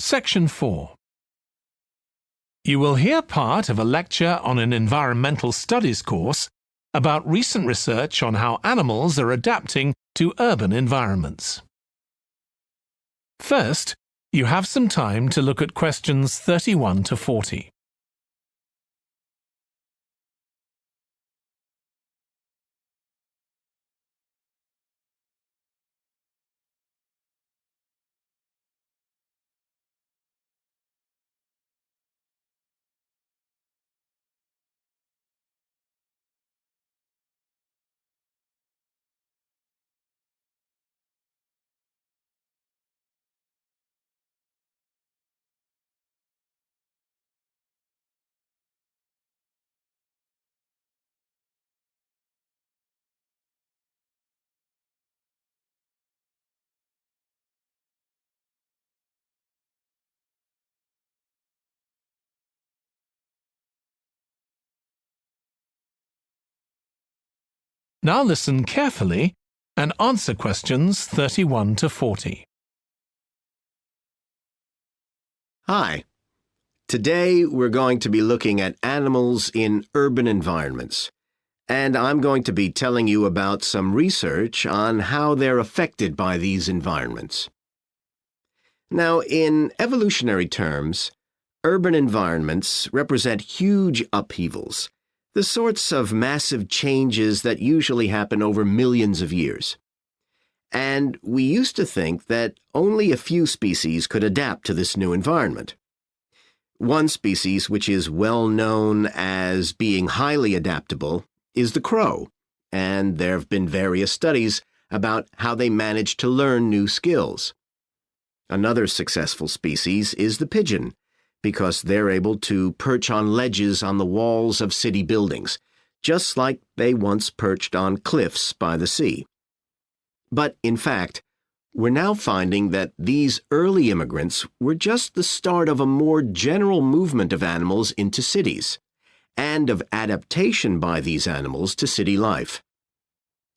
Section 4. You will hear part of a lecture on an environmental studies course about recent research on how animals are adapting to urban environments. First, you have some time to look at questions 31 to 40. Now listen carefully and answer questions 31 to 40. Hi. Today we're going to be looking at animals in urban environments, and I'm going to be telling you about some research on how they're affected by these environments. Now, in evolutionary terms, urban environments represent huge upheavals, the sorts of massive changes that usually happen over millions of years. And we used to think that only a few species could adapt to this new environment. One species which is well known as being highly adaptable is the crow, and there have been various studies about how they manage to learn new skills. Another successful species is the pigeon, because they're able to perch on ledges on the walls of city buildings, just like they once perched on cliffs by the sea. But, in fact, we're now finding that these early immigrants were just the start of a more general movement of animals into cities, and of adaptation by these animals to city life.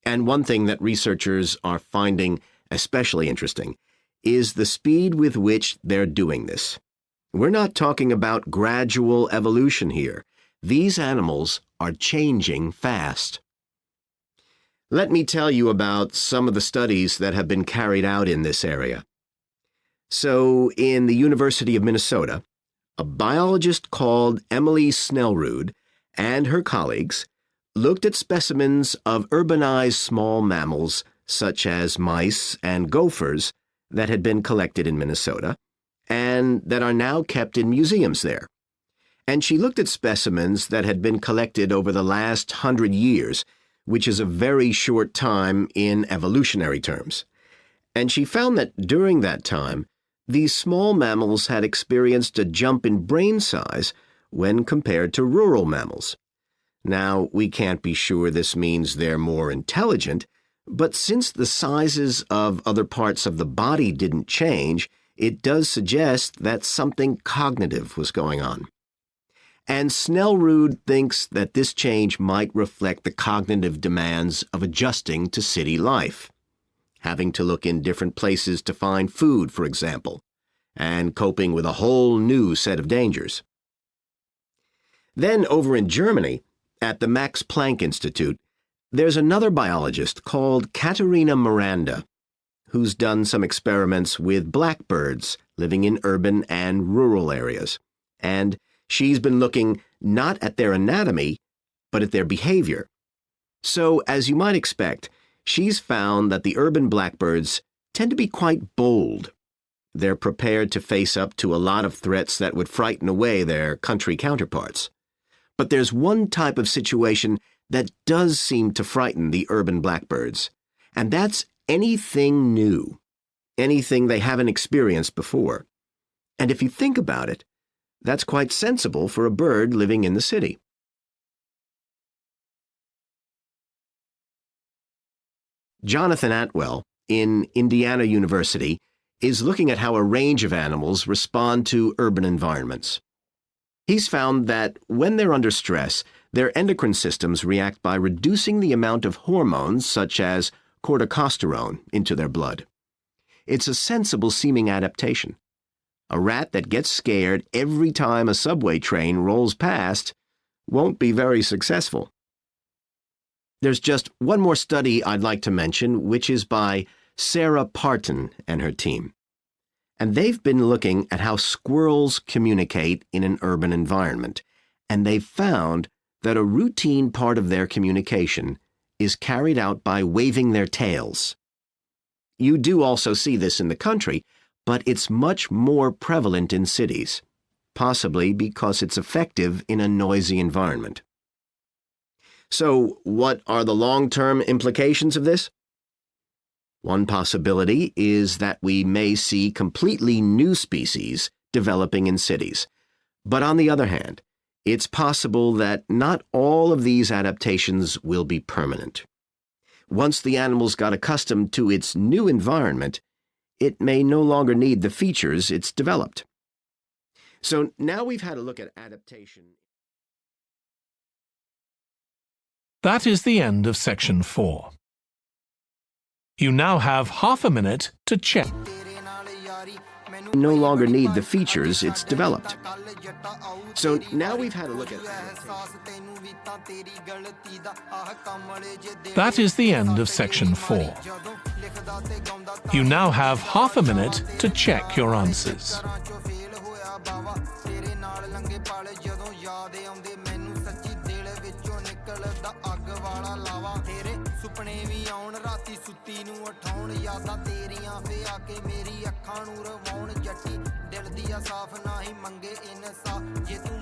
And one thing that researchers are finding especially interesting is the speed with which they're doing this. We're not talking about gradual evolution here. These animals are changing fast. Let me tell you about some of the studies that have been carried out in this area. So, in the University of Minnesota, a biologist called Emily Snellrud and her colleagues looked at specimens of urbanized small mammals such as mice and gophers that had been collected in Minnesota and that are now kept in museums there. And she looked at specimens that had been collected over the last 100 years, which is a very short time in evolutionary terms. And she found that during that time, these small mammals had experienced a jump in brain size when compared to rural mammals. Now, we can't be sure this means they're more intelligent, but since the sizes of other parts of the body didn't change, it does suggest that something cognitive was going on. And Snellrud thinks that this change might reflect the cognitive demands of adjusting to city life, having to look in different places to find food, for example, and coping with a whole new set of dangers. Then over in Germany, at the Max Planck Institute, there's another biologist called Katharina Miranda, who's done some experiments with blackbirds living in urban and rural areas. And she's been looking not at their anatomy, but at their behavior. So, as you might expect, she's found that the urban blackbirds tend to be quite bold. They're prepared to face up to a lot of threats that would frighten away their country counterparts. But there's one type of situation that does seem to frighten the urban blackbirds, and that's anything new, anything they haven't experienced before. And if you think about it, that's quite sensible for a bird living in the city. Jonathan Atwell, in Indiana University, is looking at how a range of animals respond to urban environments. He's found that when they're under stress, their endocrine systems react by reducing the amount of hormones such as corticosterone into their blood. It's a sensible-seeming adaptation. A rat that gets scared every time a subway train rolls past won't be very successful. There's just one more study I'd like to mention, which is by Sarah Parton and her team. And they've been looking at how squirrels communicate in an urban environment, and they've found that a routine part of their communication is carried out by waving their tails. You do also see this in the country, but it's much more prevalent in cities, possibly because it's effective in a noisy environment. So, what are the long-term implications of this? One possibility is that we may see completely new species developing in cities. But on the other hand, it's possible that not all of these adaptations will be permanent. Once the animal's got accustomed to its new environment, it may no longer need the features it's developed. So now we've had a look at adaptation. That is the end of section 4. You now have half a minute to check. No longer need the features it's developed. So now we've had a look at That is the end of section 4. You now have half a minute to check your answers. ਸੁਪਨੇ ਵੀ ਆਉਣ ਰਾਤੀ ਸੁੱਤੀ ਨੂੰ ਉਠਾਉਣ ਯਾਦਾਂ ਤੇਰੀਆਂ ਫੇ ਆ ਕੇ ਮੇਰੀ ਅੱਖਾਂ ਨੂੰ ਰਵਾਉਣ ਜੱਟੀ ਦਿਲ ਦੀ ਆ ਸਾਫ਼ ਨਾ ਹੀ ਮੰਗੇ ਇਨਸਾਫ ਜੇ ਤੂੰ